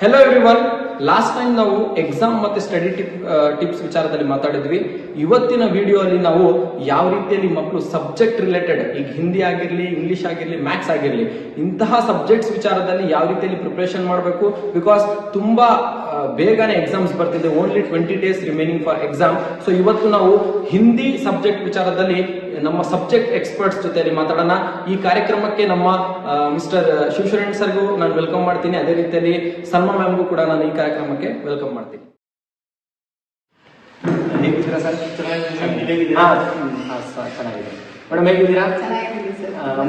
Hello everyone. Last time ನಾವು exam ಮತ್ತೆ study tips ವಿಚಾರದಲ್ಲಿ ಮಾತಾಡಿದ್ವಿ. ಇವತ್ತಿನ ವಿಡಿಯೋ ಅಲ್ಲಿ ನಾವು ಯಾವ ರೀತಿಯಲ್ಲಿ ಮಕ್ಕಳು ಸಬ್ಜೆಕ್ಟ್ ರಿಲೇಟೆಡ್, ಈಗ ಹಿಂದಿ ಆಗಿರ್ಲಿ, ಇಂಗ್ಲಿಷ್ ಆಗಿರ್ಲಿ, ಮ್ಯಾಥ್ಸ್ ಆಗಿರ್ಲಿ, ಇಂತಹ ಸಬ್ಜೆಕ್ಟ್ಸ್ ವಿಚಾರದಲ್ಲಿ ಯಾವ ರೀತಿಯಲ್ಲಿ ಪ್ರಿಪರೇಷನ್ ಮಾಡಬೇಕು. ಬಿಕಾಸ್ ತುಂಬಾ ಬೇಗನೆ ಎಕ್ಸಾಮ್ಸ್ ಬರ್ತಿದೆ. Only 20 days remaining for exam. So ಇವತ್ತು ನಾವು ಹಿಂದಿ ಸಬ್ಜೆಕ್ಟ್ ವಿಚಾರದಲ್ಲಿ ನಮ್ಮ ಸಬ್ಜೆಕ್ಟ್ ಎಕ್ಸ್ಪರ್ಟ್ಸ್ ಜೊತೆಯಲ್ಲಿ ಮಾತಾಡೋಣ. ಈ ಕಾರ್ಯಕ್ರಮಕ್ಕೆ ನಮ್ಮ ಮಿಸ್ಟರ್ ಶಿವಶರಣ್ ಸರ್ಗೂ ನಾನು ವೆಲ್ಕಮ್ ಮಾಡ್ತೀನಿ. ಅದೇ ರೀತಿಯಲ್ಲಿ ಸಲ್ಮಾ ಮ್ಯಾಮ್ಗೂ ಕೂಡ ನಾನು ಈ ಕಾರ್ಯಕ್ರಮಕ್ಕೆ ವೆಲ್ಕಮ್ ಮಾಡ್ತೀನಿ. ಹೇಗಿದ್ದೀರಾ ಸರ್? ಚೆನ್ನಾಗಿದೆ ಮೇಡಮ್, ಹೇಗಿದ್ದೀರಾ?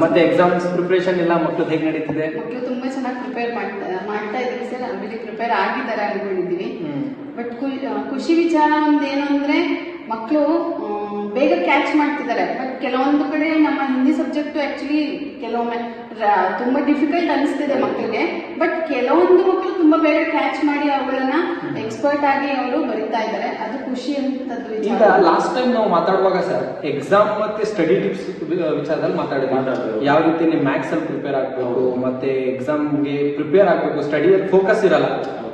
ಮತ್ತೆ ಎಕ್ಸಾಮ್ಸ್ ಪ್ರಿಪರೇಷನ್ ಎಲ್ಲ ಮಕ್ಕಳು ಹೇಗೆ ನಡೀತಿದೆ? ಮಕ್ಕಳು ತುಂಬಾ ಚೆನ್ನಾಗಿ ಪ್ರಿಪೇರ್ ಮಾಡ್ತಾ ಇದ್ದೀವಿ ಸರ್. ಆಲ್ರೆಡಿ ಪ್ರಿಪೇರ್ ಆಗಿದ್ದಾರೆ ಅನ್ಕೊಂಡಿದ್ದೀವಿ. ಬಟ್ ಖುಷಿ ವಿಚಾರ ಒಂದೇನು ಅಂದ್ರೆ ಮಕ್ಕಳು ಬೇಗ ಕ್ಯಾಚ್ ಮಾಡ್ತಿದ್ದಾರೆ. ಬಟ್ ಕೆಲವೊಂದು ಕಡೆ ನಮ್ಮ ಹಿಂದಿ ಸಬ್ಜೆಕ್ಟ್ ಆಕ್ಚುಲಿ ಕೆಲವೊಮ್ಮೆ ತುಂಬಾ ಡಿಫಿಕಲ್ಟ್ ಅನಿಸ್ತಿದೆ ಮಕ್ಕಳಿಗೆ. ಬಟ್ ಕೆಲವೊಂದು ಮಕ್ಕಳು ತುಂಬಾ ಬೇಗ ಕ್ಯಾಚ್ ಮಾಡಿ ಅವುಗಳನ್ನ ಎಕ್ಸ್ಪರ್ಟ್ ಆಗಿ ಅವರು ಬರೀತಾ ಇದ್ದಾರೆ. ಅದು ಖುಷಿ ಅಂತದ್ದು. ಈಗ ಲಾಸ್ಟ್ ಟೈಮ್ ನಾವು ಮಾತಾಡುವಾಗ ಸರ್ ಎಕ್ಸಾಮ್ ಮತ್ತೆ ಸ್ಟಡಿ ಟಿಪ್ಸ್ ವಿಚಾರದಲ್ಲಿ ಮಾತಾಡಿದ್ವಿ. ಯಾವ ರೀತಿ ಮ್ಯಾಥ್ಸ್ ಅಲ್ಲಿ ಪ್ರಿಪೇರ್ ಆಗ್ಬೇಕು, ಮತ್ತೆ ಎಕ್ಸಾಮ್ಗೆ ಪ್ರಿಪೇರ್ ಆಗ್ಬೇಕು, ಸ್ಟಡಿಯಲ್ಲಿ ಫೋಕಸ್ ಇರಲ್ಲ.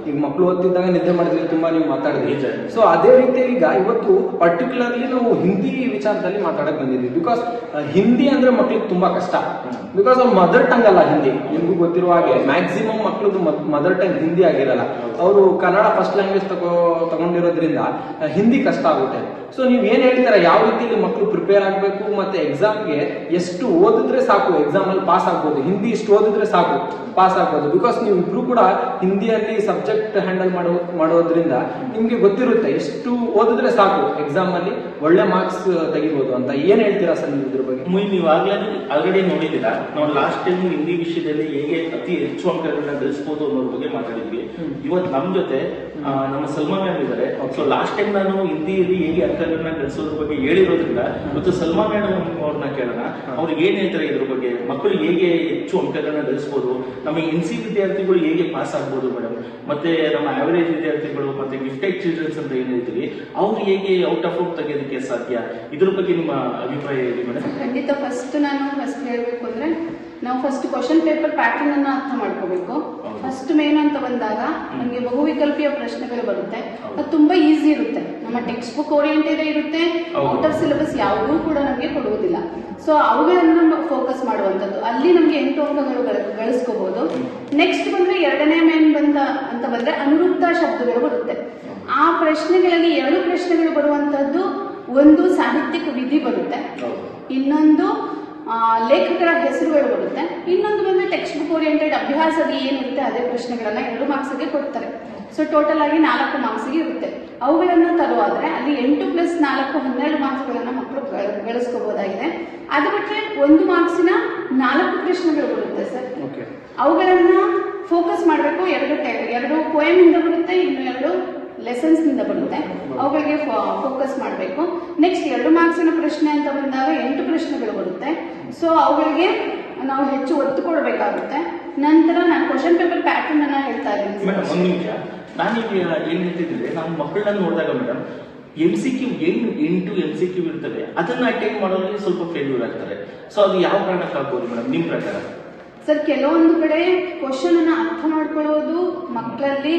ಈಗ ಮಕ್ಕಳು ಓದ್ತಿದ್ದಾಗ ನಿದ್ದೆ ಮಾಡಿದ್ರೆ ತುಂಬಾ ನೀವು ಮಾತಾಡಿದ್ವಿ. ಸೊ ಅದೇ ರೀತಿಯಲ್ಲಿ ಈಗ ಇವತ್ತು ಪರ್ಟಿಕ್ಯುಲರ್ಲಿ ನಾವು ಹಿಂದಿ ವಿಚಾರದಲ್ಲಿ ಮಾತಾಡಕ್ ಬಂದಿದ್ವಿ. ಬಿಕಾಸ್ ಹಿಂದಿ ಅಂದ್ರೆ ಮಕ್ಳಿಗೆ ತುಂಬಾ ಕಷ್ಟ. ಬಿಕಾಸ್ ಅವ್ರ ಮದರ್ ಟಂಗ್ ಅಲ್ಲ ಹಿಂದಿ. ನಿಮ್ಗೂ ಗೊತ್ತಿರುವ ಹಾಗೆ ಮ್ಯಾಕ್ಸಿಮಮ್ ಮಕ್ಳದ್ದು ಮದರ್ ಟಂಗ್ ಹಿಂದಿ ಆಗಿರಲ್ಲ. ಅವರು ಕನ್ನಡ ಫಸ್ಟ್ ಲ್ಯಾಂಗ್ವೇಜ್ ತಗೊಂಡಿರೋದ್ರಿಂದ ಹಿಂದಿ ಕಷ್ಟ ಆಗುತ್ತೆ. ಸೊ ನೀವ್ ಏನ್ ಹೇಳ್ತೀರಾ, ಯಾವ ರೀತಿಯಲ್ಲಿ ಮಕ್ಕಳು ಪ್ರಿಪೇರ್ ಆಗ್ಬೇಕು, ಮತ್ತೆ ಎಕ್ಸಾಮ್ಗೆ ಎಷ್ಟು ಓದಿದ್ರೆ ಸಾಕು ಎಕ್ಸಾಮ್ ಅಲ್ಲಿ ಪಾಸ್ ಆಗ್ಬೋದು, ಹಿಂದಿ ಇಷ್ಟು ಓದಿದ್ರೆ ಸಾಕು ಪಾಸ್ ಆಗ್ಬೋದು? ಬಿಕಾಸ್ ನೀವು ಇಬ್ರು ಕೂಡ ಹಿಂದಿಯಲ್ಲಿ ಸಬ್ಜೆಕ್ಟ್ ಹ್ಯಾಂಡಲ್ ಮಾಡೋದ್ರಿಂದ ನಿಮ್ಗೆ ಗೊತ್ತಿರುತ್ತೆ ಎಷ್ಟು ಓದಿದ್ರೆ ಸಾಕು ಎಕ್ಸಾಮ್ ಅಲ್ಲಿ ಒಳ್ಳೆ ಮಾರ್ಕ್ಸ್ ತೆಗಿಬಹುದು ಅಂತ. ಏನ್ ಹೇಳ್ತೀರಾ ಸರ್ ನೀವು ಇದ್ರ ಬಗ್ಗೆ? ನೀವು ಆಲ್ರೆಡಿ ನೋಡಿದ್ದೀರಾ, ನಾವು ಲಾಸ್ಟ್ ಟೈಮ್ ಹಿಂದಿ ವಿಷಯದಲ್ಲಿ ಹೇಗೆ ಅತಿ ಹೆಚ್ಚು ಅಂಕಗಳನ್ನ ಗಳಿಸಬಹುದು ಅನ್ನೋದ್ರ ಬಗ್ಗೆ ಮಾತಾಡಿದ್ವಿ. ಇವತ್ತು ನಮ್ ಜೊತೆ ನಮ್ಮ ಸಲ್ಮಾ ಮ್ಯಾಮ್ ಇದ್ದಾರೆ. ಸೊ ಲಾಸ್ಟ್ ಟೈಮ್ ನಾನು ಹಿಂದಿಯಲ್ಲಿ ಹೇಗೆ ಅಂಕಗಳನ್ನ ಗಳಿಸೋದ್ರ ಬಗ್ಗೆ ಹೇಳಿರೋದ್ರಿಂದ ಇವತ್ತು ಸಲ್ಮಾ ಮೇಡಮ್ ಅವ್ರನ್ನ ಕೇಳೋಣ. ಅವ್ರಿಗೆ ಏನ್ ಹೇಳ್ತಾರೆ ಇದ್ರ ಬಗ್ಗೆ, ಮಕ್ಕಳು ಹೇಗೆ ಹೆಚ್ಚು ಅಂಕಗಳನ್ನ ಗಳಿಸಬಹುದು, ನಮ್ಮ ಎನ್ಸಿ ವಿದ್ಯಾರ್ಥಿಗಳು ಹೇಗೆ ಪಾಸ್ ಆಗ್ಬೋದು ಮೇಡಮ್, ಮತ್ತೆ ನಮ್ಮ ಆವರೇಜ್ ವಿದ್ಯಾರ್ಥಿಗಳು ಮತ್ತೆ ಗಿಫ್ಟೆಡ್ ಚಿಲ್ಡ್ರನ್ಸ್ ಅಂತ ಏನ್ ಹೇಳ್ತೀವಿ ಅವ್ರು ಹೇಗೆ ಔಟ್ ಆಫ್ ಔಟ್ ತೆಗೆಯೋದಕ್ಕೆ ಸಾಧ್ಯ, ಇದ್ರ ಬಗ್ಗೆ ನಿಮ್ಮ ಅಭಿಪ್ರಾಯ ಹೇಳಿ ಮೇಡಮ್? ಖಂಡಿತ. ನಾನು ಫಸ್ಟ್ ಹೇಳ್ಬೇಕು ಅಂದ್ರೆ ನಾವು ಫಸ್ಟ್ ಕ್ವಶನ್ ಪೇಪರ್ ಪ್ಯಾಟರ್ನ್ ಅನ್ನ ಅರ್ಥ ಮಾಡ್ಕೋಬೇಕು. ಫಸ್ಟ್ ಮೇನ್ ಅಂತ ಬಂದಾಗ ನಮಗೆ ಬಹುವಿಕಲ್ಪೀಯ ಪ್ರಶ್ನೆಗಳು ಬರುತ್ತೆ. ಅದು ತುಂಬಾ ಈಸಿ ಇರುತ್ತೆ. ನಮ್ಮ ಟೆಕ್ಸ್ಟ್ ಬುಕ್ ಓರಿಯೆಂಟೆಡ್ ಇರುತ್ತೆ. ಔಟ್ ಆಫ್ ಸಿಲೆಬಸ್ ಯಾವುದೂ ಕೂಡ ನಮಗೆ ಕೊಡುವುದಿಲ್ಲ. ಸೊ ಅವುಗಳನ್ನ ಫೋಕಸ್ ಮಾಡುವಂಥದ್ದು. ಅಲ್ಲಿ ನಮಗೆ 8 ಅಂಕಗಳು ಗಳಿಸ್ಕೋಬಹುದು. ನೆಕ್ಸ್ಟ್ ಬಂದ್ರೆ ಎರಡನೇ ಮೇನ್ ಅಂತ ಬಂದ್ರೆ ಅನುರೂಪ್ತ ಶಬ್ದಗಳು ಬರುತ್ತೆ. ಆ ಪ್ರಶ್ನೆಗಳಲ್ಲಿ 2 ಪ್ರಶ್ನೆಗಳು ಬರುವಂತದ್ದು. ಒಂದು ಸಾಹಿತ್ಯಿಕ ವಿಧಿ ಬರುತ್ತೆ, ಇನ್ನೊಂದು ಲೇಖಕರ ಹೆಸರುಗಳು ಬರುತ್ತೆ, ಇನ್ನೊಂದು ಬಂದ್ರೆ ಟೆಕ್ಸ್ಟ್ ಬುಕ್ ಓರಿಯೆಂಟೆಡ್ ಅಭ್ಯಾಸದಲ್ಲಿ ಏನಿರುತ್ತೆ ಅದೇ ಪ್ರಶ್ನೆಗಳನ್ನ 2 ಮಾರ್ಕ್ಸ್ಗೆ ಕೊಡ್ತಾರೆ. ಸೊ ಟೋಟಲ್ ಆಗಿ 4 ಮಾರ್ಕ್ಸ್ಗೆ ಇರುತ್ತೆ. ಅವುಗಳನ್ನ ತರುವಾದ್ರೆ ಅಲ್ಲಿ 8 + 4 12 ಮಾರ್ಕ್ಸ್ಗಳನ್ನ ಮಕ್ಕಳು ಗಳಿಸ್ಕೋಬಹುದಾಗಿದೆ. ಅದು ಬಿಟ್ಟರೆ 1 ಮಾರ್ಕ್ಸಿನ 4 ಪ್ರಶ್ನೆಗಳು ಬರುತ್ತೆ ಸರ್. ಅವುಗಳನ್ನ ಫೋಕಸ್ ಮಾಡಬೇಕು. 2 ಪೋಯಮ್ ಇಂದ ಬರುತ್ತೆ, ಇನ್ನು 2 ಲೆಸನ್ಸ್ ನಿಂದ ಬರುತ್ತೆ. ಅವುಗಳಿಗೆ ಫೋಕಸ್ ಮಾಡಬೇಕು. ನೆಕ್ಸ್ಟ್ 2 ಮಾರ್ಕ್ಸಿನ ಪ್ರಶ್ನೆ ಅಂತ ಬಂದಾಗ 8 ಪ್ರಶ್ನೆಗಳು ಬರುತ್ತೆ. ಸೊ ಅವುಗಳಿಗೆ ನಾವು ಹೆಚ್ಚು ಒತ್ತು ಕೊಡಬೇಕಾಗುತ್ತೆ. ನಂತರ ನಾನು ಕ್ವಶನ್ ಪೇಪರ್ ಪ್ಯಾಟರ್ನ್ ಅನ್ನ ಹೇಳ್ತಾ ಇದ್ದೀನಿ ಮೇಡಮ್. ಒಂದು ನಿಮಿಷ, ನಾನೀಗ ಏನ್ ಹೇಳ್ತಿದ್ರೆ ನಾವು ಮಕ್ಕಳನ್ನ ನೋಡಿದಾಗ ಮೇಡಮ್ MCQ ಏನು 8 MCQ ಇರ್ತವೆ, ಅದನ್ನ ಅಟೆಂಡ್ ಮಾಡೋರಿಗೆ ಸ್ವಲ್ಪ ಫೇಲ್ಯೂರ್ ಆಗ್ತಾರೆ. ಸೊ ಅದು ಯಾವ ಕಾರಣಕ್ಕೆ ಆಗ್ಬೋದು ಮೇಡಮ್ ನಿಮ್ ಪ್ರಕಾರ? ಸರ್, ಕೆಲವೊಂದು ಕಡೆ ಕ್ವಶನ್ ಅನ್ನ ಅರ್ಥ ಮಾಡ್ಕೊಳ್ಳೋದು ಮಕ್ಕಳಲ್ಲಿ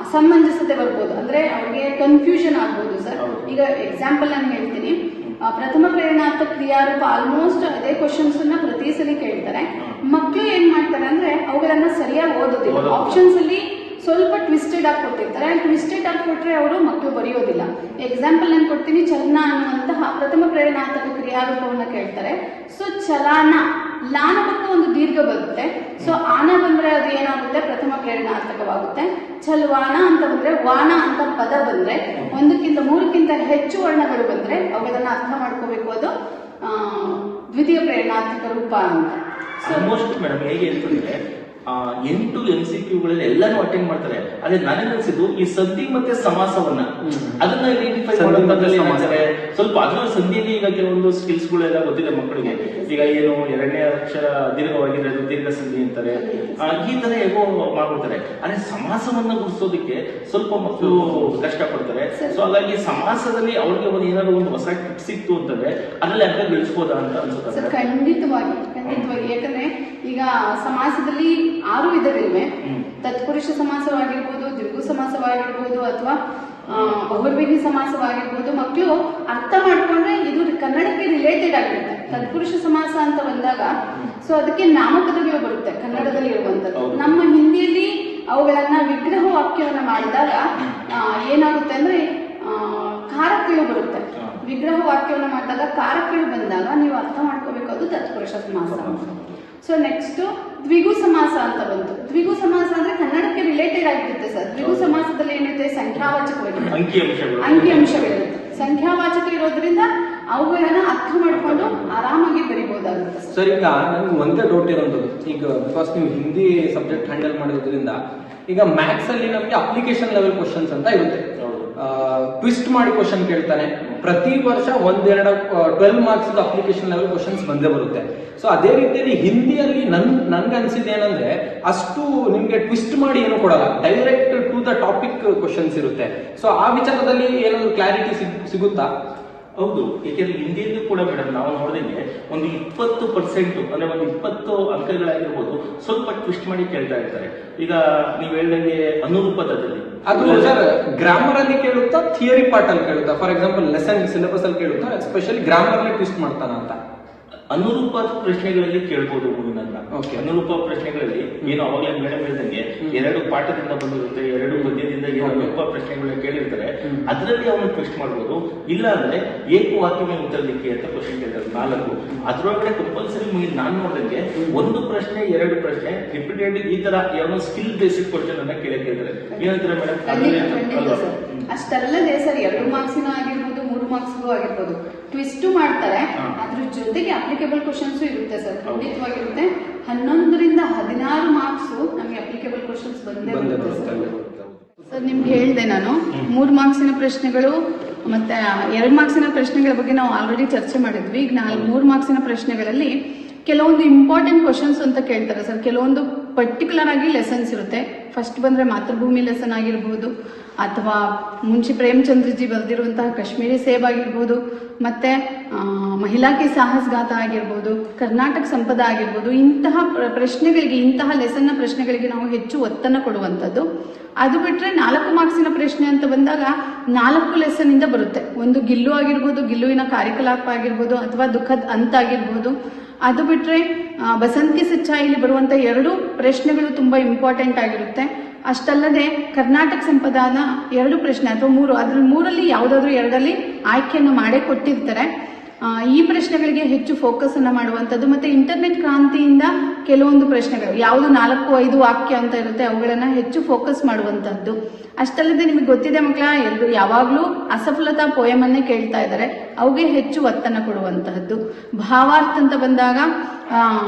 ಅಸಮಂಜಸತೆ ಬರ್ಬೋದು. ಅಂದ್ರೆ ಅವ್ರಿಗೆ ಕನ್ಫ್ಯೂಷನ್ ಆಗ್ಬೋದು ಸರ್. ಈಗ ಎಕ್ಸಾಂಪಲ್ ನಾನು ಹೇಳ್ತೀನಿ. ಪ್ರಥಮ ಪ್ರೇರಣಾತ್ಮಕ ಕ್ರಿಯಾರೂಪ ಆಲ್ಮೋಸ್ಟ್ ಅದೇ ಕ್ವಶನ್ಸ್ ಅನ್ನ ಪ್ರತಿ ಸಲ ಕೇಳ್ತಾರೆ. ಮಕ್ಕಳು ಏನ್ ಮಾಡ್ತಾರೆ ಅಂದ್ರೆ ಅವುಗಳನ್ನ ಸರಿಯಾಗಿ ಓದೋದಿಲ್ಲ. ಆಪ್ಷನ್ಸ್ ಅಲ್ಲಿ ಸ್ವಲ್ಪ ಟ್ವಿಸ್ಟೆಡ್ ಆಗಿ ಕೊಟ್ಟಿರ್ತಾರೆ. ಟ್ವಿಸ್ಟೆಡ್ ಆಗಿ ಕೊಟ್ರೆ ಅವರು ಮಕ್ಕಳು ಬರೆಯೋದಿಲ್ಲ. ಎಕ್ಸಾಂಪಲ್ ನಾನು ಕೊಡ್ತೀನಿ. ಚಲನ ಅನ್ನುವಂತಹ ಪ್ರಥಮ ಪ್ರೇರಣಾತ್ಮಕ ಕ್ರಿಯಾರೂಪವನ್ನ ಕೇಳ್ತಾರೆ. ಸೊ ಚಲಾನ, ಲಾನ ಪಕ್ಕ ಒಂದು ದೀರ್ಘ ಬರುತ್ತೆ. ಸೊ ಆನ ಬಂದ್ರೆ ಅದು ಏನಾಗುತ್ತೆ, ಪ್ರಥಮ ಪ್ರೇರಣಾತ್ಮಕವಾಗುತ್ತೆ. ಚಲ್ವಾನ ಅಂತ ಬಂದ್ರೆ, ವಾನ ಅಂತ ಪದ ಬಂದ್ರೆ, 1ಕ್ಕಿಂತ 3ಕ್ಕಿಂತ ಹೆಚ್ಚು ವರ್ಣಗಳು ಬಂದ್ರೆ ಅವುಗಳನ್ನ ಅರ್ಥ ಮಾಡ್ಕೋಬೇಕು. ಅದು ದ್ವಿತೀಯ ಪ್ರೇರಣಾತ್ಮಕ ರೂಪ ಅಂತ. ಆಲ್ಮೋಸ್ಟ್ ಮೇಡಮ್ ಹೇಗೆ ಹೇಳ್ತಿದ್ರೆ 8 MCQಗಳಲ್ಲಿ ಎಲ್ಲಾನು ಅಟೆಂಡ್ ಮಾಡ್ತಾರೆ. ಅದೇ ನನಗನ್ಸಿದ್ದು ಈ ಸಂಧಿ ಮತ್ತೆ ಸಮಾಸವನ್ನ ಅದನ್ನ ಐಡೆಂಟಿಫೈ ಮಾಡೋದ್ರಲ್ಲಿ ಮಾಡ್ತಾರೆ. ಸ್ವಲ್ಪ ಅದರ ಸಂಧಿಯಲ್ಲಿ ಈಗ ಕೆಲವೊಂದು ಸ್ಕಿಲ್ಸ್ ಗಳೆಲ್ಲ ಗೊತ್ತಿದೆ ಮಕ್ಕಳಿಗೆ. ಈಗ ಏನು 2ನೇ ಅಕ್ಷರ ದೀರ್ಘವಾಗಿದ್ರೆ ಅದು ದೀರ್ಘ ಸಂಧಿ ಅಂತಾರೆ. ಈ ತರ ಹೇಗೋ ಮಾಡ್ಬಿಡ್ತಾರೆ. ಅದೇ ಸಮಾಸವನ್ನ ಗುರುಸೋದಕ್ಕೆ ಸ್ವಲ್ಪ ಮಕ್ಕಳು ಕಷ್ಟಪಡ್ತಾರೆ. ಸೊ ಹಾಗಾಗಿ ಸಮಾಸದಲ್ಲಿ ಅವ್ರಿಗೆ ಒಂದು ಏನಾದ್ರು ಒಂದು ಹೊಸ ಟಿಪ್ ಸಿಕ್ತು ಅಂತಂದ್ರೆ ಅದ್ರಲ್ಲಿ ಅಂಕ ಗಳಿಸಬಹುದಾ ಅಂತ ಅನ್ಸುತ್ತೆ. ಖಂಡಿತವಾಗಿ. ಯಾಕಂದ್ರೆ ಈಗ ಸಮಾಸದಲ್ಲಿ 6 ವಿಧಗಳಿವೆ. ತತ್ಪುರುಷ ಸಮಾಸವಾಗಿರ್ಬೋದು, ದ್ವಿಗು ಸಮಾಸವಾಗಿರ್ಬೋದು, ಅಥವಾ ಬಹುರ್ವಿಹಿ ಸಮಾಸವಾಗಿರ್ಬೋದು. ಮಕ್ಕಳು ಅರ್ಥ ಮಾಡ್ಕೊಂಡ್ರೆ ಇದು ಕನ್ನಡಕ್ಕೆ ರಿಲೇಟೆಡ್ ಆಗಿರುತ್ತೆ. ತತ್ಪುರುಷ ಸಮಾಸ ಅಂತ ಬಂದಾಗ ಸೊ ಅದಕ್ಕೆ ನಾಮಪದಗಳು ಬರುತ್ತೆ ಕನ್ನಡದಲ್ಲಿ ಇರುವಂತದ್ದು. ನಮ್ಮ ಹಿಂದಿಯಲ್ಲಿ ಅವುಗಳನ್ನ ವಿಗ್ರಹ ವಾಕ್ಯವನ್ನ ಮಾಡಿದಾಗ ಏನಾಗುತ್ತೆ ಅಂದ್ರೆ ಕಾರಕಗಳು ಬರುತ್ತೆ. ವಿಗ್ರಹ ವಾಕ್ಯವನ್ನ ಮಾಡಿದಾಗ ಕಾರಕಗಳು ಬಂದಾಗ ನೀವು ಅರ್ಥ ಮಾಡ್ಕೋಬೇಕು ಅದು ತತ್ಪುರುಷ ಸಮಾಸ. ಸೊ ನೆಕ್ಸ್ಟ್ ದ್ವಿಗು ಸಮಾಸ ಅಂತ ಬಂತು. ದ್ವಿಗು ಸಮಾಸ ಅಂದ್ರೆ ಕನ್ನಡಕ್ಕೆ ರಿಲೇಟೆಡ್ ಆಗಿರುತ್ತೆ ಸರ್. ದ್ವಿಗು ಸಮಾಸದಲ್ಲಿ ಏನಿರುತ್ತೆ, ಸಂಖ್ಯಾವಾಚಕವಿರುತ್ತೆ, ಅಂಕಿಅಂಶಗಳಿರುತ್ತೆ. ಸಂಖ್ಯಾವಾಚಕ ಇರೋದ್ರಿಂದ ಅವುಗಳನ್ನ ಅರ್ಥ ಮಾಡ್ಕೊಂಡು ಆರಾಮಾಗಿ ಬರಿಬಹುದಾಗುತ್ತೆ ಸರ್. ಈಗ ನನ್ಗೆ ಒಂದೇ ಡೌಟ್ ಇರೋದು, ಈಗ ಬಿಕಾಸ್ ನೀವು ಹಿಂದಿ ಸಬ್ಜೆಕ್ಟ್ ಹ್ಯಾಂಡಲ್ ಮಾಡೋದ್ರಿಂದ ಈಗ ಮ್ಯಾಥ್ಸ್ ಅಲ್ಲಿ ನಮಗೆ ಅಪ್ಲಿಕೇಶನ್ ಲೆವೆಲ್ ಕ್ವಶನ್ಸ್ ಅಂತ ಇರುತ್ತೆ. ಟ್ವಿಸ್ಟ್ ಮಾಡಿ ಕ್ವಶನ್ ಕೇಳ್ತಾನೆ. ಪ್ರತಿ ವರ್ಷ 12 ಮಾರ್ಕ್ಸ್ ಅಪ್ಲಿಕೇಶನ್ ಲೆವೆಲ್ ಕ್ವಶನ್ಸ್ ಬಂದೇ ಬರುತ್ತೆ. ಸೊ ಅದೇ ರೀತಿಯಲ್ಲಿ ಹಿಂದಿಯಲ್ಲಿ ನನ್ಗೆ ಅನ್ಸಿದ್ದು ಏನಂದ್ರೆ ಅಷ್ಟು ನಿಮ್ಗೆ ಟ್ವಿಸ್ಟ್ ಮಾಡಿ ಏನು ಕೊಡಲ್ಲ, direct to the topic questions ಇರುತ್ತೆ. ಸೊ ಆ ವಿಚಾರದಲ್ಲಿ ಏನಾದ್ರು ಕ್ಲಾರಿಟಿ ಸಿಗುತ್ತಾ? ಹೌದು, ಏಕೆಂದ್ರೆ ಹಿಂದಿಯಲ್ಲೂ ಕೂಡ ಮೇಡಮ್ ನಾವು ನೋಡಿದಂಗೆ ಒಂದು 20% ಅಂದ್ರೆ ಒಂದು 20 ಅಂಕಗಳಾಗಿರ್ಬೋದು ಸ್ವಲ್ಪ ಟ್ವಿಸ್ಟ್ ಮಾಡಿ ಕೇಳ್ತಾ ಇರ್ತಾರೆ. ಈಗ ನೀವ್ ಹೇಳ್ದಂಗೆ ಅನುರೂಪದಲ್ಲಿ ಅದು ಸರ್ ಗ್ರಾಮರ್ ಅಲ್ಲಿ ಕೇಳುತ್ತಾ, ಥಿಯರಿ ಪಾರ್ಟ್ ಅಲ್ಲಿ ಕೇಳುತ್ತಾ? ಫಾರ್ ಎಕ್ಸಾಂಪಲ್ ಲೆಸನ್ ಸಿಲೆಬಸ್ ಅಲ್ಲಿ ಕೇಳುತ್ತಾ, ಎಸ್ಪೆಷಲಿ ಗ್ರಾಮರ್ ಅಲ್ಲಿ ಟ್ವಿಸ್ಟ್ ಮಾಡ್ತಾನ ಅಂತ? ಅನುರೂಪ ಪ್ರಶ್ನೆಗಳಲ್ಲಿ ಕೇಳ್ಬೋದು ಮೂವಿನನ್ನ. ಅನುರೂಪ ಪ್ರಶ್ನೆಗಳಲ್ಲಿ ಏನು ಅವಾಗಲೇ ಮೇಡಮ್ ಹೇಳ್ದಂಗೆ 2 ಪಾಠದಿಂದ ಬಂದಿರುತ್ತೆ, 2 ಪದ್ಯದಿಂದ ಏನು ಅನುರೂಪ ಪ್ರಶ್ನೆಗಳನ್ನ ಕೇಳಿರ್ತಾರೆ, ಅದರಲ್ಲಿ ಅವನು ಟ್ವಿಸ್ಟ್ ಮಾಡ್ಬೋದು. ಇಲ್ಲ ಅಂದ್ರೆ ಏಕವಾಕ್ಯವೇ ಉತ್ತರಲಿಕ್ಕೆ ಅಂತ ಕ್ವಶನ್ ಕೇಳ್ತಾರೆ 4. ಅದ್ರೊಳಗಡೆ ಕಂಪಲ್ಸರಿ ನಾನು ನೋಡಿದಂಗೆ 1 ಪ್ರಶ್ನೆ 2 ಪ್ರಶ್ನೆ ರಿಪೀಟೆಡ್ ಈ ತರ ಏನೋ ಸ್ಕಿಲ್ ಬೇಸಿಕ್ ಕ್ವಶನ್ ಅನ್ನ ಕೇಳ್ತಾರೆ. ಏನಂತಾರೆ ಮೇಡಮ್? ಅಷ್ಟಲ್ಲದೆ ಸರ್ 2 ಮಾರ್ಕ್ಸಿನ ಆಗಿರ್ಬೋದು, 3 ಮಾರ್ಕ್ಸ್ಗೂ ಆಗಿರ್ಬೋದು ಟ್ವಿಸ್ಟ್ ಮಾಡ್ತಾರೆ. ಅದ್ರ ಜೊತೆಗೆ ಅಪ್ಲಿಕೇಬಲ್ ಕ್ವಶನ್ಸ್ ಇರುತ್ತೆ ಸರ್, ಖಂಡಿತವಾಗಿರುತ್ತೆ. 11 ರಿಂದ 16 ಮಾರ್ಕ್ಸ್ ನಮಗೆ ಅಪ್ಲಿಕೇಬಲ್ ಕ್ವಶನ್ಸ್ ಬಂದೇ ಬರುತ್ತೆ ಸರ್. ನಿಮ್ಗೆ ಹೇಳಿದೆ ನಾನು 3 ಮಾರ್ಕ್ಸಿನ ಪ್ರಶ್ನೆಗಳು ಮತ್ತೆ 2 ಮಾರ್ಕ್ಸಿನ ಪ್ರಶ್ನೆಗಳ ಬಗ್ಗೆ ನಾವು ಆಲ್ರೆಡಿ ಚರ್ಚೆ ಮಾಡಿದ್ವಿ. ಈಗ 3 ಮಾರ್ಕ್ಸಿನ ಪ್ರಶ್ನೆಗಳಲ್ಲಿ ಕೆಲವೊಂದು ಇಂಪಾರ್ಟೆಂಟ್ ಕ್ವಶನ್ಸ್ ಅಂತ ಕೇಳ್ತಾರೆ ಸರ್. ಕೆಲವೊಂದು ಪರ್ಟಿಕ್ಯುಲರ್ ಆಗಿ ಲೆಸನ್ಸ್ ಇರುತ್ತೆ. ಫಸ್ಟ್ ಬಂದ್ರೆ ಮಾತೃಭೂಮಿ ಲೆಸನ್ ಆಗಿರ್ಬೋದು, ಅಥವಾ ಮುನ್ಷಿ ಪ್ರೇಮಚಂದ್ರಜಿ ಬರೆದಿರುವಂತಹ ಕಾಶ್ಮೀರಿ ಸೇಬ್ ಆಗಿರ್ಬೋದು, ಮತ್ತೆ ಮಹಿಳಾ ಕಿ ಸಾಹಸಗಾಥ ಆಗಿರ್ಬೋದು, ಕರ್ನಾಟಕ ಸಂಪದ ಆಗಿರ್ಬೋದು. ಇಂತಹ ಪ್ರಶ್ನೆಗಳಿಗೆ, ಇಂತಹ ಲೆಸನ್ನ ಪ್ರಶ್ನೆಗಳಿಗೆ ನಾವು ಹೆಚ್ಚು ಒತ್ತನ್ನು ಕೊಡುವಂಥದ್ದು. ಅದು ಬಿಟ್ರೆ 4 ಮಾರ್ಕ್ಸಿನ ಪ್ರಶ್ನೆ ಅಂತ ಬಂದಾಗ 4 ಲೆಸನ್ ಇಂದ ಬರುತ್ತೆ. ಒಂದು ಗಿಲ್ಲು ಆಗಿರ್ಬೋದು, ಗಿಲ್ಲುವಿನ ಕಾರ್ಯಕಲಾಪ ಆಗಿರ್ಬೋದು, ಅಥವಾ ದುಃಖದ ಅಂತ ಆಗಿರ್ಬೋದು. ಅದು ಬಿಟ್ರೆ ಬಸಂತ್ ಕಿ ಸಚ್ಚಾಯಿಲಿ ಬರುವಂತ 2 ಪ್ರಶ್ನೆಗಳು ತುಂಬಾ ಇಂಪಾರ್ಟೆಂಟ್ ಆಗಿರುತ್ತೆ. ಅಷ್ಟಲ್ಲದೆ ಕರ್ನಾಟಕ ಸಂಪದಾನ 2 ಪ್ರಶ್ನೆ ಅಥವಾ 3, ಅದ್ರಲ್ಲಿ 3ರಲ್ಲಿ ಯಾವುದಾದ್ರೂ 2ರಲ್ಲಿ ಆಯ್ಕೆಯನ್ನು ಮಾಡೇ ಕೊಟ್ಟಿರ್ತಾರೆ. ಈ ಪ್ರಶ್ನೆಗಳಿಗೆ ಹೆಚ್ಚು ಫೋಕಸ್ ಅನ್ನ ಮಾಡುವಂಥದ್ದು. ಮತ್ತೆ ಇಂಟರ್ನೆಟ್ ಕ್ರಾಂತಿಯಿಂದ ಕೆಲವೊಂದು ಪ್ರಶ್ನೆಗಳು ಯಾವುದು 4-5 ವಾಕ್ಯ ಅಂತ ಇರುತ್ತೆ, ಅವುಗಳನ್ನ ಹೆಚ್ಚು ಫೋಕಸ್ ಮಾಡುವಂತಹದ್ದು. ಅಷ್ಟಲ್ಲದೆ ನಿಮಗೆ ಗೊತ್ತಿದೆ ಮಕ್ಕಳ, ಎಲ್ಲರೂ ಯಾವಾಗ್ಲೂ ಅಸಫಲತಾ ಪೋಯಮ್ ಅನ್ನೇ ಕೇಳ್ತಾ ಇದ್ದಾರೆ, ಅವುಗೆ ಹೆಚ್ಚು ಒತ್ತನ್ನು ಕೊಡುವಂತಹದ್ದು. ಭಾವಾರ್ಥ ಅಂತ ಬಂದಾಗ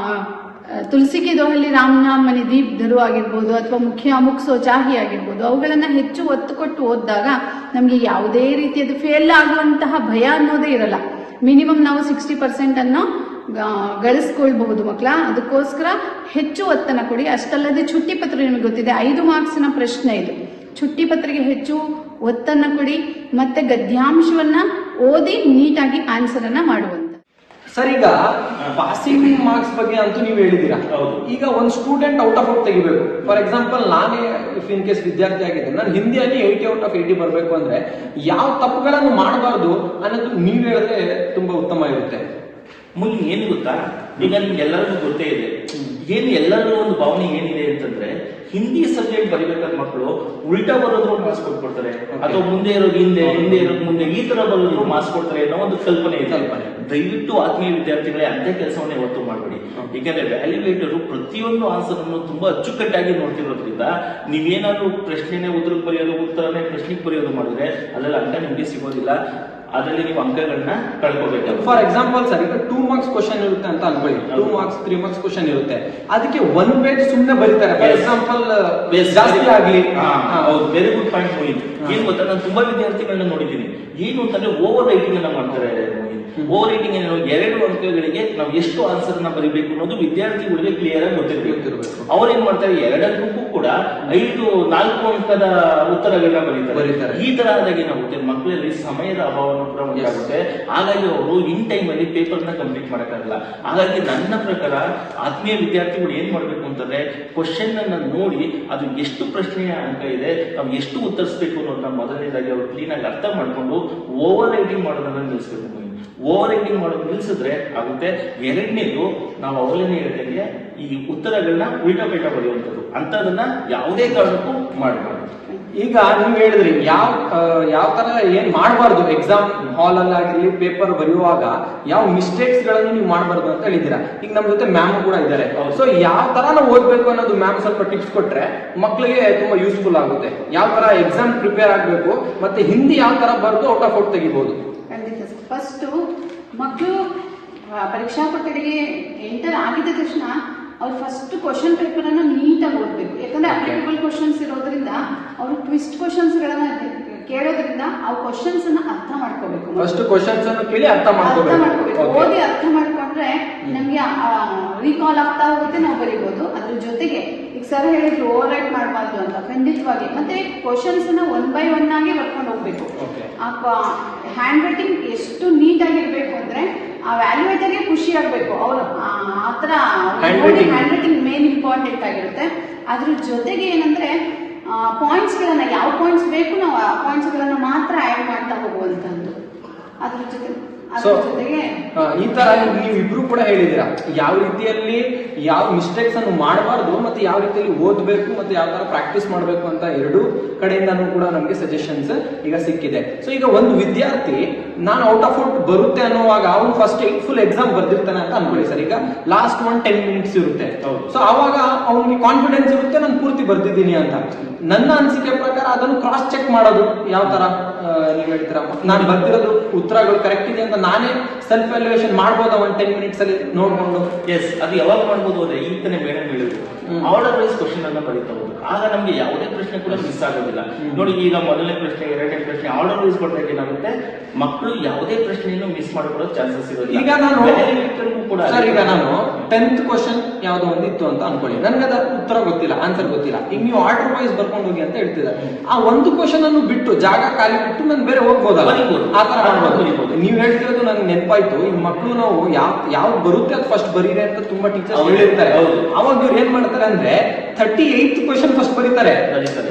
ತುಳಸಿ ಕಿ ದೋಹಲಿ ರಾಮನಾಮ್ ಮನಿ ದೀಪ್ ಧರು ಆಗಿರ್ಬೋದು, ಅಥವಾ ಮುಖ್ಯ ಅಮುಕ್ ಸೋಚಾಹಿ ಆಗಿರ್ಬೋದು, ಅವುಗಳನ್ನ ಹೆಚ್ಚು ಒತ್ತು ಕೊಟ್ಟು ಓದಿದಾಗ ನಮ್ಗೆ ಯಾವುದೇ ರೀತಿಯದು ಫೇಲ್ ಆಗುವಂತಹ ಭಯ ಅನ್ನೋದೇ ಇರಲ್ಲ. ಮಿನಿಮಮ್ ನಾವು 60% ಅನ್ನು ಗಳಿಸ್ಕೊಳ್ಬಹುದು ಮಕ್ಕಳ. ಅದಕ್ಕೋಸ್ಕರ ಹೆಚ್ಚು ಒತ್ತನ್ನು ಕೊಡಿ. ಅಷ್ಟಲ್ಲದೆ ಚುಟ್ಟಿ ಪತ್ರ ನಿಮಗೆ ಗೊತ್ತಿದೆ 5 ಮಾರ್ಕ್ಸಿನ ಪ್ರಶ್ನೆ ಇದು. ಚುಟ್ಟಿ ಪತ್ರೆಗೆ ಹೆಚ್ಚು ಒತ್ತನ್ನ ಕೊಡಿ. ಮತ್ತೆ ಗದ್ಯಾಂಶವನ್ನ ಓದಿ ನೀಟಾಗಿ ಆನ್ಸರ್ ಅನ್ನ ಮಾಡುವಂತ. ಸರ್, ಈಗ ಪಾಸಿಂಗ್ ಮಾರ್ಕ್ಸ್ ಬಗ್ಗೆ ಅಂತೂ ನೀವು ಹೇಳಿದ್ದೀರಾ. ಈಗ ಒಂದು ಸ್ಟೂಡೆಂಟ್ ಔಟ್ ಆಫ್ ಔಟ್ ತೆಗಿಬೇಕು. ಫಾರ್ ಎಕ್ಸಾಂಪಲ್ ನಾನೇ ಇಫ್ ಇನ್ ಕೇಸ್ ವಿದ್ಯಾರ್ಥಿ ಆಗಿದ್ದೆ, ನಾನು ಹಿಂದಿಯಲ್ಲಿ 80/80 ಬರಬೇಕು ಅಂದ್ರೆ ಯಾವ ತಪ್ಪುಗಳನ್ನು ಮಾಡಬಾರ್ದು ಅನ್ನೋದು ನೀವು ಹೇಳಿದ್ರೆ ತುಂಬಾ ಉತ್ತಮ ಇರುತ್ತೆ. ಮುಂದೆ ಏನು ಗೊತ್ತಾ, ಈಗ ನಿಮ್ಗೆ ಎಲ್ಲರಿಗೂ ಗೊತ್ತೇ ಇದೆ, ಏನು ಎಲ್ಲರೂ ಒಂದು ಭಾವನೆ ಏನಿದೆ ಅಂತಂದ್ರೆ ಹಿಂದಿ ಸಬ್ಜೆಕ್ಟ್ ಬರೀಬೇಕಾದ ಮಕ್ಕಳು ಉಲ್ಟಾ ಬರೋದ್ರು ಮಾರ್ಕ್ಸ್ ಕೊಟ್ಕೊಡ್ತಾರೆ, ಅಥವಾ ಮುಂದೆ ಇರೋದು ಹಿಂದೆ, ಹಿಂದೆ ಇರೋದು ಮುಂದೆ, ಈ ತರ ಬರೋದ್ರು ಮಾರ್ಕ್ಸ್ ಕೊಡ್ತಾರೆ ಅನ್ನೋ ಒಂದು ಕಲ್ಪನೆ ಇದೆ. ದಯವಿಟ್ಟು ಆತ್ಮೀಯ ವಿದ್ಯಾರ್ಥಿಗಳೇ ಅಂತೆ ಕೆಲಸವನ್ನೇ ಒತ್ತು ಮಾಡಬೇಡಿ. ಏಕೆಂದ್ರೆ ವ್ಯಾಲ್ಯೂಯೇಟರ್ ಪ್ರತಿಯೊಂದು ಆನ್ಸರ್ ಅನ್ನು ತುಂಬಾ ಅಚ್ಚುಕಟ್ಟಾಗಿ ನೋಡ್ತಿರೋದ್ರಿಂದ ನೀವೇನಾದ್ರೂ ಪ್ರಶ್ನೆನೇ ಉತ್ತರಕ್ಕೆ ಬರೆಯೋದು, ಉತ್ತರನೇ ಪ್ರಶ್ನೆಗೆ ಬರೆಯೋದು ಮಾಡಿದ್ರೆ ಅದ್ರಲ್ಲಿ ಅಂಕ ನಿಮ್ಗೆ ಸಿಗೋದಿಲ್ಲ. ಅದರಲ್ಲಿ ನೀವು ಅಂಕಗಳನ್ನ ಕಳ್ಕೋಬೇಕು. ಫಾರ್ ಎಕ್ಸಾಂಪಲ್ ಸರ್, ಈಗ 2 ಮಾರ್ಕ್ಸ್ ಕ್ವಶನ್ ಇರುತ್ತೆ ಅಂತ ಅನ್ಕೊಳ್ಳಿ, 2 ಮಾರ್ಕ್ಸ್ 3 ಮಾರ್ಕ್ಸ್ ಕ್ವಶನ್ ಇರುತ್ತೆ, ಅದಕ್ಕೆ 1 ಪೇಜ್ ಸುಮ್ಮನೆ ಬರೀತಾರೆ. ಫಾರ್ ಎಕ್ಸಾಂಪಲ್ ಜಾಸ್ತಿ ಆಗ್ಲಿ. ಹೌದು, ವೆರಿ ಗುಡ್ ಪಾಯಿಂಟ್ ಮೋಹಿತ್. ಏನ್ ಗೊತ್ತಾ, ನಾನು ತುಂಬಾ ವಿದ್ಯಾರ್ಥಿಗಳನ್ನ ನೋಡಿದ್ದೀನಿ, ಏನು ಅಂತಂದ್ರೆ ಓವರ್ ರೈಟಿಂಗ್ ಅನ್ನ ಮಾಡ್ತಾರೆ. ಓವರ್ ರೈಟಿಂಗ್ ಏನು, 2 ಅಂಕಗಳಿಗೆ ನಾವು ಎಷ್ಟು ಆನ್ಸರ್ ನ ಬರೀಬೇಕು ಅನ್ನೋದು ವಿದ್ಯಾರ್ಥಿಗಳಿಗೆ ಕ್ಲಿಯರ್ ಆಗಿ ಗೊತ್ತಿರಬೇಕು. ಅವ್ರೇನ್ ಮಾಡ್ತಾರೆ, 2 ಅಂಕಕ್ಕೂ ಕೂಡ 4 ಅಂಕದ ಉತ್ತರಗಳನ್ನ ಬರೀತಾರೆ. ಈ ತರ ಆದಾಗ ಏನಾಗುತ್ತೆ, ಮಕ್ಕಳಲ್ಲಿ ಸಮಯದ ಅಭಾವ ಕೂಡ ಉಂಟಾಗುತ್ತೆ. ಹಾಗಾಗಿ ಅವರು ಇನ್ ಟೈಮ್ ಅಲ್ಲಿ ಪೇಪರ್ ನ ಕಂಪ್ಲೀಟ್ ಮಾಡಕ್ಕಾಗಲ್ಲ. ಹಾಗಾಗಿ ನನ್ನ ಪ್ರಕಾರ ಆತ್ಮೀಯ ವಿದ್ಯಾರ್ಥಿಗಳು ಏನ್ ಮಾಡ್ಬೇಕು ಅಂತಂದ್ರೆ ಕ್ವಶನ್ ಅನ್ನ ನೋಡಿ ಅದು ಎಷ್ಟು ಪ್ರಶ್ನೆಯ ಅಂಕ ಇದೆ, ನಾವು ಎಷ್ಟು ಉತ್ತರಿಸಬೇಕು ಅನ್ನೋದನ್ನ ಮೊದಲನೇದಾಗಿ ಅವರು ಕ್ಲೀನ್ ಆಗಿ ಅರ್ಥ ಮಾಡ್ಕೊಂಡು ಓವರ್ ರೈಟಿಂಗ್ ಮಾಡೋದನ್ನ ನಿಲ್ಲಿಸಬೇಕು. ಓವರ್ ರೈಟಿಂಗ್ ಮಾಡೋದು ನಿಲ್ಸಿದ್ರೆ ಆಗುತ್ತೆ. ಎರಡನೇದು ನಾವು ಅವಲೇನೆ ಹೇಳ್ದಂಗೆ ಈ ಉತ್ತರಗಳನ್ನ ಉಲ್ಟಾ ಪಲ್ಟಾ ಬರೆಯುವಂಥದ್ದು ಅಂತದನ್ನ ಯಾವುದೇ ಕಾರಣಕ್ಕೂ ಮಾಡಬಾರ್ದು. ಈಗ ನೀವು ಹೇಳಿದ್ರಿ ಯಾವ ತರ ಏನ್ ಮಾಡಬಾರ್ದು ಎಕ್ಸಾಮ್ ಹಾಲ್ ಅಲ್ಲಾಗಿರ್ಲಿ ಪೇಪರ್ ಬರೆಯುವಾಗ ಯಾವ ಮಿಸ್ಟೇಕ್ಸ್ ಗಳನ್ನು ನೀವು ಮಾಡಬಾರ್ದು ಅಂತ ಹೇಳಿದ್ದೀರಾ. ಈಗ ನಮ್ ಜೊತೆ ಮ್ಯಾಮ್ ಕೂಡ ಇದ್ದಾರೆ. ಸೊ ಯಾವ ತರ ನಾವು ಓದ್ಬೇಕು ಅನ್ನೋದು ಮ್ಯಾಮ್ ಸ್ವಲ್ಪ ಟಿಪ್ಸ್ ಕೊಟ್ರೆ ಮಕ್ಕಳಿಗೆ ತುಂಬಾ ಯೂಸ್ಫುಲ್ ಆಗುತ್ತೆ. ಯಾವ ತರ ಎಕ್ಸಾಮ್ ಪ್ರಿಪೇರ್ ಆಗ್ಬೇಕು ಮತ್ತೆ ಹಿಂದಿ ಯಾವ ತರ ಬರೆದು ಔಟ್ ಆಫ್ ಔಟ್ ತೆಗಿಬಹುದು. ಫಸ್ಟ್ ಮಕ್ಕಳು ಪರೀಕ್ಷಾ ಕೊಠಡಿಗೆ ಎಂಟರ್ ಆಗಿದ ತಕ್ಷಣ ಅವ್ರು ಫಸ್ಟ್ ಕ್ವಶನ್ ಪೇಪರ್ ಅನ್ನ ನೀಟಾಗಿ ಓದ್ಬೇಕು. ಯಾಕಂದ್ರೆ ಅಪ್ಲಿಕಬಲ್ ಕ್ವಶನ್ಸ್ ಇರೋದ್ರಿಂದ ಅವರು ಟ್ವಿಸ್ಟ್ ಕ್ವಶನ್ಸ್ ಗಳನ್ನ ಕೇಳೋದ್ರಿಂದ ಆ ಕ್ವಶನ್ಸ್ ಅನ್ನ ಅರ್ಥ ಮಾಡ್ಕೋಬೇಕು. ಫಸ್ಟ್ ಕ್ವಶನ್ಸ್ ಅನ್ನು ಕೇಳಿ ಅರ್ಥ ಮಾಡ್ಕೋಬೇಕು. ಓದಿ ಅರ್ಥ ಮಾಡ್ಕೊಂಡ್ರೆ ನಮ್ಗೆ ರೀಕಾಲ್ ಆಗ್ತಾ ಹೋಗುತ್ತೆ, ನಾವು ಬರೀಬಹುದು. ಅದ್ರ ಜೊತೆಗೆ ಈಗ ಸರ್ ಹೇಳಿದ್ರು ಓವರ್ ರೈಟ್ ಮಾಡಬಾರ್ದು ಅಂತ, ಖಂಡಿತವಾಗಿ. ಮತ್ತೆ ಕ್ವಶನ್ಸ್ ಅನ್ನ ಒನ್ ಬೈ ಒನ್ ಆಗಿ ಬರ್ಕೊಂಡು ಹೋಗ್ಬೇಕು. ಹ್ಯಾಂಡ್ ರೈಟಿಂಗ್ ಎಷ್ಟು ನೀಟ್ ಆಗಿರ್ಬೇಕು ಅಂದ್ರೆ ಆ ವ್ಯಾಲ್ಯೂಯೇಟರ್ಗೆ ಖುಷಿ ಆಗ್ಬೇಕು. ಅವ್ರು ಆತರ ಹ್ಯಾಂಡ್ ರೈಟಿಂಗ್ ಮೇನ್ ಇಂಪಾರ್ಟೆಂಟ್ ಆಗಿರುತ್ತೆ. ಅದ್ರ ಜೊತೆಗೆ ಏನಂದ್ರೆ ಪಾಯಿಂಟ್ಸ್ ಗಳನ್ನ ಯಾವ ಪಾಯಿಂಟ್ಸ್ ಬೇಕು ನಾವು ಆ ಪಾಯಿಂಟ್ಸ್ ಗಳನ್ನ ಮಾತ್ರ ಆಡ್ ಮಾಡ್ತಾ ಹೋಗುವಂತದ್ದು. ಅದ್ರ ಜೊತೆಗೆ ಈ ತರ ನೀವಿಬ್ರು ಕೂಡ ಹೇಳಿದಿರಾ ಯಾವ ರೀತಿಯಲ್ಲಿ ಯಾವ ಮಿಸ್ಟೇಕ್ಸ್ ಅನ್ನು ಮಾಡಬಾರ್ದು ಮತ್ತೆ ಯಾವ ರೀತಿಯಲ್ಲಿ ಓದ್ಬೇಕು ಮತ್ತೆ ಯಾವ ತರ ಪ್ರಾಕ್ಟೀಸ್ ಮಾಡಬೇಕು ಅಂತ ಎರಡು ಕಡೆಯಿಂದನೂ ಕೂಡ ನಮ್ಗೆ ಸಜೆಷನ್ಸ್ ಈಗ ಸಿಕ್ಕಿದೆ. ಸೊ ಈಗ ಒಂದು ವಿದ್ಯಾರ್ಥಿ ನಾನು ಔಟ್ ಆಫ್ ಔಟ್ ಬರುತ್ತೆ ಅನ್ನುವಾಗ ಅವನು ಫಸ್ಟ್ ಫುಲ್ ಎಕ್ಸಾಮ್ ಬರ್ದಿರ್ತಾನೆ ಅಂತ ಅನ್ಕೊಳ್ಳಿ ಸರ್. ಈಗ ಲಾಸ್ಟ್ 10 ಮಿನಿಟ್ಸ್ ಇರುತ್ತೆ. ಸೊ ಅವಾಗ ಅವನಿಗೆ ಕಾನ್ಫಿಡೆನ್ಸ್ ಇರುತ್ತೆ ನಾನು ಪೂರ್ತಿ ಬರ್ದಿದ್ದೀನಿ ಅಂತ. ನನ್ನ ಅನಿಸಿಕೆ ಪ್ರಕಾರ ಅದನ್ನು ಕ್ರಾಸ್ ಚೆಕ್ ಮಾಡೋದು ಯಾವ ತರ ನೀವ್ ಹೇಳ್ತೀರಾ, ನಾನು ಬರ್ದಿರೋದು ಉತ್ತರಗಳು ಕರೆಕ್ಟ್ ಇದೆ ಅಂತ ನಾನೇ ಸೆಲ್ಫ್ ವ್ಯಾಲ್ಯೂಯೇಷನ್ ಮಾಡ್ಬೋದಾ 10 ಮಿನಿಟ್ಸ್ ಅಲ್ಲಿ ನೋಡ್ಕೊಂಡು? ಎಸ್, ಅದು ಯಾವಾಗ ಮಾಡ್ಬೋದು ಅಂದ್ರೆ ಈಗ ತಾನೇ ಮೇಡಮ್ ಹೇಳಿದ್ರು ಆರ್ಡರ್ ವೈಸ್ ಕ್ವಶನ್ ಅನ್ನ ಬರೀತಾ ಹೋಗ್ಬೇಕು. ಆಗ ನಮ್ಗೆ ಯಾವುದೇ ಪ್ರಶ್ನೆ ಕೂಡ ಮಿಸ್ ಆಗೋದಿಲ್ಲ. ನೋಡಿ ಈಗ ಮೊದಲನೇ ಪ್ರಶ್ನೆ ಎರಡನೇ ಪ್ರಶ್ನೆ ಆರ್ಡರ್ ವೈಸ್ ಕೊಟ್ಟಾಗ ಏನಾಗುತ್ತೆ, ಮಕ್ಕಳು ಯಾವುದೇ ಪ್ರಶ್ನೆಯನ್ನು ಮಿಸ್ ಮಾಡ್ಕೊಳ್ಳೋ ಚಾನ್ಸಸ್ ಇರೋದು. ಈಗ ನಾನು ಕೂಡ ಸರ್ ಈಗ ನಾನು 10th ಕ್ವಶನ್ ಯಾವ್ದೋ ಒಂದಿತ್ತು ಅಂತ ಅನ್ಕೊಳ್ಳಿ, ನನ್ಗೆ ಅದ ಉತ್ತರ ಗೊತ್ತಿಲ್ಲ, ಆನ್ಸರ್ ಗೊತ್ತಿಲ್ಲ. ಈಗ ನೀವು ಆರ್ಡರ್ ವೈಸ್ ಬರ್ಕೊಂಡು ಹೋಗಿ ಅಂತ ಹೇಳ್ತಿದ್ದಾರೆ. ಆ ಒಂದು ಕ್ವಶನ್ ಅನ್ನು ಬಿಟ್ಟು ಜಾಗ ಖಾಲಿ ಬಿಟ್ಟು ನಾನು ಬೇರೆ ಹೋಗ್ಬೋದಲ್ಲ, ಆ ತರ ಮಾಡ್ಬೋದು. ನೀವ್ ಹೇಳ್ತಿರೋದು ನನ್ಗೆ ನೆನಪಾಯ್ತು. ಈ ಮಕ್ಕಳು ನಾವು ಯಾವ ಬರುತ್ತೆ ಅದು ಫಸ್ಟ್ ಬರೀರಿ ಅಂತ ತುಂಬಾ ಟೀಚರ್ಸ್ ಹೇಳಿರ್ತಾರೆ. ಅವಾಗ ಇವ್ರು ಏನ್ ಮಾಡ್ತಾರೆ ಅಂದ್ರೆ 38th ಕ್ವಶನ್ ಫಸ್ಟ್ ಬರೀತಾರೆ.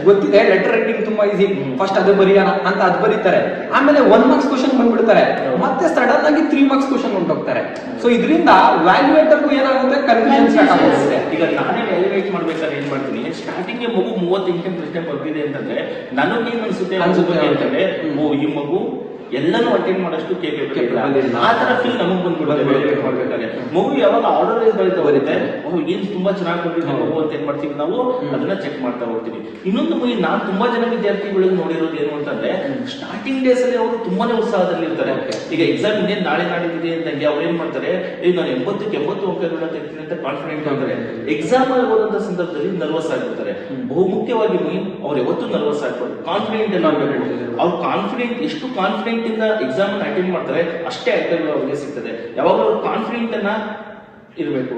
ಗೊತ್ತಿದೆ ಲೆಟರ್ ರೈಟಿಂಗ್ ತುಂಬಾ ಈಸಿ, ಫಸ್ಟ್ ಅದೇ ಬರೆಯೋಣ ಅಂತ ಅದ್ ಬರೀತಾರೆ. ಆಮೇಲೆ 1 ಮಾರ್ಕ್ಸ್ ಕ್ವಶನ್ ಬಂದ್ಬಿಡ್ತಾರೆ, ಮತ್ತೆ ಸಡನ್ ಆಗಿ 3 ಮಾರ್ಕ್ಸ್ ಕ್ವಶನ್ ಹೊಂಟೋಗ್ತಾರೆ. ಸೊ ಇದರಿಂದ ವ್ಯಾಲ್ಯೂಯೇಟರ್ಗೂ ಏನಾಗುತ್ತೆ, ಕನ್ಫ್ಯೂಷನ್ ಸ್ಟಾರ್ಟ್ ಆಗುತ್ತೆ. ಈಗ ನಾನೇ ವ್ಯಾಲ್ಯೂಯೇಟ್ ಮಾಡ್ಬೇಕಾದ್ರೆ ಏನ್ ಮಾಡ್ತೀನಿ, ಸ್ಟಾರ್ಟಿಂಗ್ ಮಗು 38 ಪ್ರಶ್ನೆ ಬರ್ತಿದೆ ಅಂತಂದ್ರೆ ನನಗೇನ್ ಅನ್ಸುತ್ತೆ ಅಂತಂದ್ರೆ ಈ ಮಗು ಎಲ್ಲನೂ ಅಟೆಂಡ್ ಮಾಡೋಷ್ಟು ಕೇಪಬಲ್ ಇಲ್ಲ, ಆ ತರ ಫೀಲ್ ನಮಗ್ ಬಂದ್ಬಿಡುತ್ತೆ. ಮಗು ಯಾವಾಗ ಆರ್ಡರ್ ವೈಸ್ ಬರುತ್ತೆ ಏನ್ ತುಂಬಾ ಚೆನ್ನಾಗಿ ಕೊಟ್ಟಿದೆ ಮಗು ಅಂತ ಏನ್ ಮಾಡ್ತೀವಿ ನಾವು ಅದನ್ನ ಚೆಕ್ ಮಾಡ್ತಾ ಹೋಗ್ತೀವಿ. ಇನ್ನೊಂದು ನಾನು ತುಂಬಾ ಜನ ವಿದ್ಯಾರ್ಥಿಗಳಿಗೆ ನೋಡಿರೋದು ಏನು ಅಂತಂದ್ರೆ ಸ್ಟಾರ್ಟಿಂಗ್ ಡೇಸ್ ಅಲ್ಲಿ ಅವರು ತುಂಬಾನೇ ಉತ್ಸಾಹದಲ್ಲಿ ಇರ್ತಾರೆ. ಈಗ ಎಕ್ಸಾಮ್ ಇನ್ನೇನ್ ನಾಳೆ ನಾಡಿದೆ ಅಂತಂಗೆ ಅವ್ರು ಏನ್ ಮಾಡ್ತಾರೆ, ಈಗ ನಾನು 80ಕ್ಕೆ 80 ಅಂಕಗಳನ್ನ ತೆಗ್ತೀನಿ ಅಂತ ಕಾನ್ಫಿಡೆಂಟ್ ಆಗ್ತಾರೆ. ಎಕ್ಸಾಮ್ ಅಲ್ಲಿ ಹೋದಂತ ಸಂದರ್ಭದಲ್ಲಿ ನರ್ವಸ್ ಆಗಿರ್ತಾರೆ. ಬಹು ಮುಖ್ಯವಾಗಿ ಅವ್ರು ಯಾವತ್ತೂ ನರ್ವಸ್ ಆಗ್ಬಾರ್ದು, ಕಾನ್ಫಿಡೆಂಟ್ ಎಲ್ಲ ಆಗ್ಬೇಕು. ಅವ್ರು ಕಾನ್ಫಿಡೆಂಟ್ ಎಷ್ಟು ಕಾನ್ಫಿಡೆಂಟ್ ಇಂದ ಎಕ್ಸಾಮ್ ಅಟೆಂಡ್ ಮಾಡ್ತಾರೆ ಅಷ್ಟೇ ಅಂಕಗಳು ಅವ್ರಿಗೆ ಸಿಗ್ತದೆ. ಯಾವಾಗ ಅವ್ರು ಕಾನ್ಫಿಡೆಂಟ್ ಅನ್ನ ಇರಬೇಕು.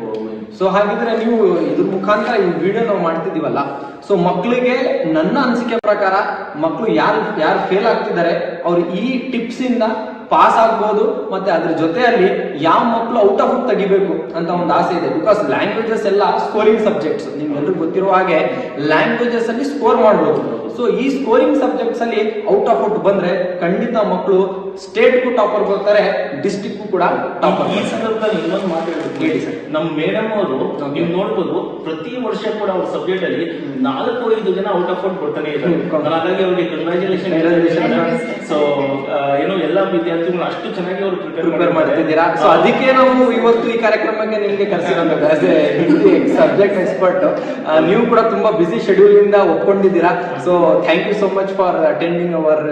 ಸೊ ಹಾಗಿದ್ರೆ ನೀವು ಇದ್ರ ಮುಖಾಂತರ ಈ ವಿಡಿಯೋ ನಾವು ಮಾಡ್ತಿದೀವಲ್ಲ, ಸೊ ಮಕ್ಕಳಿಗೆ ನನ್ನ ಅನಿಸಿಕೆ ಪ್ರಕಾರ ಮಕ್ಕಳು ಯಾರು ಫೇಲ್ ಆಗ್ತಿದ್ದಾರೆ ಅವ್ರು ಈ ಟಿಪ್ಸ್ ಇಂದ ಪಾಸ್ ಆಗ್ಬೋದು. ಮತ್ತೆ ಅದ್ರ ಜೊತೆಯಲ್ಲಿ ಯಾವ ಮಕ್ಕಳು ಔಟ್ ಆಫ್ ಔಟ್ ತೆಗಿಬೇಕು ಅಂತ ಒಂದು ಆಸೆ ಇದೆ. ಬಿಕಾಸ್ ಲ್ಯಾಂಗ್ವೇಜಸ್ ಎಲ್ಲ ಸ್ಕೋರಿಂಗ್ ಸಬ್ಜೆಕ್ಟ್ಸ್, ನಿಮ್ಗೆಲ್ಲರೂ ಗೊತ್ತಿರುವ ಹಾಗೆ ಲ್ಯಾಂಗ್ವೇಜಸ್ ಅಲ್ಲಿ ಸ್ಕೋರ್ ಮಾಡ್ಬೋದು. ಸೊ ಈ ಸ್ಕೋರಿಂಗ್ ಸಬ್ಜೆಕ್ಟ್ಸ್ ಅಲ್ಲಿ ಔಟ್ ಆಫ್ ಔಟ್ ಬಂದ್ರೆ ಖಂಡಿತ ಮಕ್ಕಳು ಸ್ಟೇಟ್ಗೂ ಟಾಪರ್ ಬರ್ತಾರೆ, ಡಿಸ್ಟ್ರಿಕ್ಟ್ ಕೂಡ ಟಾಪರ್. ಈ ಸಂದರ್ಭದಲ್ಲಿ ಇನ್ನೊಂದು ಮಾತಾಡಬೇಕು ಹೇಳಿ ಸರ್. ನಮ್ಮ ಮೇಡಮ್ ಅವರು ನೀವು ನೋಡ್ಬೋದು ಪ್ರತಿ ವರ್ಷ ಕೂಡ ಅವ್ರ ಸಬ್ಜೆಕ್ಟ್ ಅಲ್ಲಿ 4-5 ಜನ ಔಟ್ ಆಫ್ ಔಟ್ ಬರ್ತಾನೆ ಇದ್ದಾರೆ. ಹಾಗಾಗಿ ಅವ್ರಿಗೆ ಕಂಗ್ರಾಚುಲೇಷನ್. ಸೊ ಏನೋ ಎಲ್ಲ ವಿದ್ಯಾರ್ಥಿಗಳು ಅಷ್ಟು ಚೆನ್ನಾಗಿ ಅವರು ಪ್ರಿಪೇರ್ ಮಾಡ್ತಿದ್ದೀರಾ. ಸೊ ಅದಕ್ಕೆ ನಾವು ಇವತ್ತು ಈ ಕಾರ್ಯಕ್ರಮಕ್ಕೆ ನಿಮ್ಗೆ ಕರೆಸಿರೋದು as a Hindi subject expert. ನೀವು ಕೂಡ ತುಂಬಾ ಬಿಸಿ ಶೆಡ್ಯೂಲ್ ಇಂದ ಒಪ್ಕೊಂಡಿದ್ದೀರಾ. So thank you so much for attending our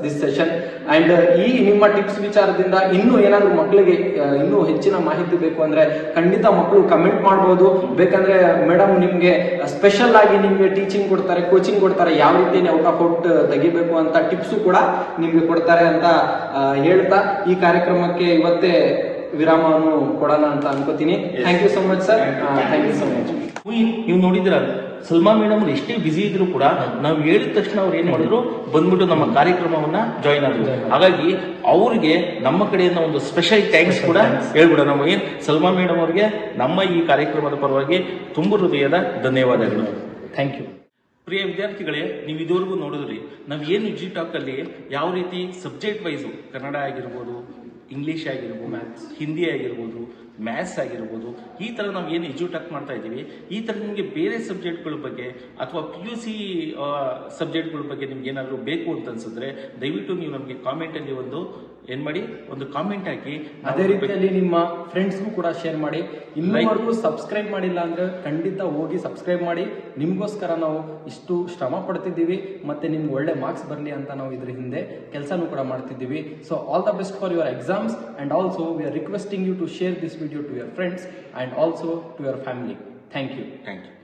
this session. And ಈ ನಿಮ್ಮ ಟಿಪ್ಸ್ ವಿಚಾರದಿಂದ ಇನ್ನೂ ಏನಾದ್ರು ಮಕ್ಕಳಿಗೆ ಇನ್ನೂ ಹೆಚ್ಚಿನ ಮಾಹಿತಿ ಬೇಕು ಅಂದ್ರೆ ಖಂಡಿತ ಮಕ್ಕಳು ಕಮೆಂಟ್ ಮಾಡಬಹುದು. ಬೇಕಂದ್ರೆ ಮೇಡಮ್ ನಿಮ್ಗೆ ಸ್ಪೆಷಲ್ ಆಗಿ ನಿಮ್ಗೆ ಟೀಚಿಂಗ್ ಕೊಡ್ತಾರೆ, ಕೋಚಿಂಗ್ ಕೊಡ್ತಾರೆ, ಯಾವ ರೀತಿ ಔಟ್ ಆಫ್ ಔಟ್ ತೆಗಿಬೇಕು ಅಂತ ಟಿಪ್ಸ್ ಕೂಡ ನಿಮ್ಗೆ ಕೊಡ್ತಾರೆ ಅಂತ ಹೇಳ್ತಾ ಈ ಕಾರ್ಯಕ್ರಮಕ್ಕೆ ಇವತ್ತೇ ವಿರಾಮವನ್ನು ಕೊಡೋಣ ಅಂತ ಅನ್ಕೋತೀನಿ. Thank you so much sir. Thank you so much. ನೀವು ನೋಡಿದಿರ ಸಲ್ಮಾ ಮೇಡಮ್ ಎಷ್ಟೇ ಬಿಸಿ ಇದ್ರು ಕೂಡ ನಾವು ಹೇಳಿದ ತಕ್ಷಣ ಅವ್ರು ಏನ್ ಮಾಡಿದ್ರು, ಬಂದ್ಬಿಟ್ಟು ನಮ್ಮ ಕಾರ್ಯಕ್ರಮವನ್ನ ಜಾಯಿನ್ ಆದ್ರು. ಹಾಗಾಗಿ ಅವ್ರಿಗೆ ನಮ್ಮ ಕಡೆಯಿಂದ ಒಂದು ಸ್ಪೆಷಲ್ ಥ್ಯಾಂಕ್ಸ್ ಕೂಡ ಹೇಳ್ಬಿಡ. ನಮಗೆ ಸಲ್ಮಾ ಮೇಡಮ್ ಅವ್ರಿಗೆ ನಮ್ಮ ಈ ಕಾರ್ಯಕ್ರಮದ ಪರವಾಗಿ ತುಂಬ ಹೃದಯದ ಧನ್ಯವಾದಗಳು. Thank you. ಪ್ರಿಯ ವಿದ್ಯಾರ್ಥಿಗಳೇ, ನೀವು ಇದುವರೆಗೂ ನೋಡಿದ್ರಿ ನಾವು ಏನು ಎಜುಟಾಕ್ ಅಲ್ಲಿ ಯಾವ ರೀತಿ ಸಬ್ಜೆಕ್ಟ್ ವೈಸು, ಕನ್ನಡ ಆಗಿರ್ಬೋದು, ಇಂಗ್ಲಿಷ್ ಆಗಿರ್ಬೋದು, ಹಿಂದಿ ಆಗಿರ್ಬೋದು, ಮ್ಯಾಥ್ಸ್ ಆಗಿರ್ಬೋದು, ಈ ಥರ ನಾವು ಏನು ಎಜುಟಾಕ್ ಮಾಡ್ತಾ ಇದ್ದೀವಿ. ಈ ಥರ ನಿಮಗೆ ಬೇರೆ ಸಬ್ಜೆಕ್ಟ್ಗಳ ಬಗ್ಗೆ ಅಥವಾ PUC ಸಬ್ಜೆಕ್ಟ್ಗಳ ಬಗ್ಗೆ ನಿಮ್ಗೆ ಏನಾದರೂ ಬೇಕು ಅಂತ ಅನ್ಸಿದ್ರೆ ದಯವಿಟ್ಟು ನೀವು ನಮಗೆ ಕಾಮೆಂಟಲ್ಲಿ ಒಂದು ಕಾಮೆಂಟ್ ಹಾಕಿ. ಅದೇ ರೀತಿಯಲ್ಲಿ ನಿಮ್ಮ ಫ್ರೆಂಡ್ಸ್ಗೂ ಕೂಡ ಶೇರ್ ಮಾಡಿ. ಇನ್ನೂವರೆಗೂ ಸಬ್ಸ್ಕ್ರೈಬ್ ಮಾಡಿಲ್ಲ ಅಂದ್ರೆ ಖಂಡಿತ ಹೋಗಿ ಸಬ್ಸ್ಕ್ರೈಬ್ ಮಾಡಿ. ನಿಮ್ಗೋಸ್ಕರ ನಾವು ಇಷ್ಟು ಶ್ರಮ ಪಡ್ತಿದ್ದೀವಿ, ಮತ್ತೆ ನಿಮ್ಗೆ ಒಳ್ಳೆ ಮಾರ್ಕ್ಸ್ ಬರಲಿ ಅಂತ ನಾವು ಇದ್ರ ಹಿಂದೆ ಕೆಲಸನೂ ಕೂಡ ಮಾಡ್ತಿದ್ದೀವಿ. So all the best for your exams, and also we are requesting you to share this video to your friends and also to your family. Thank you. Thank you.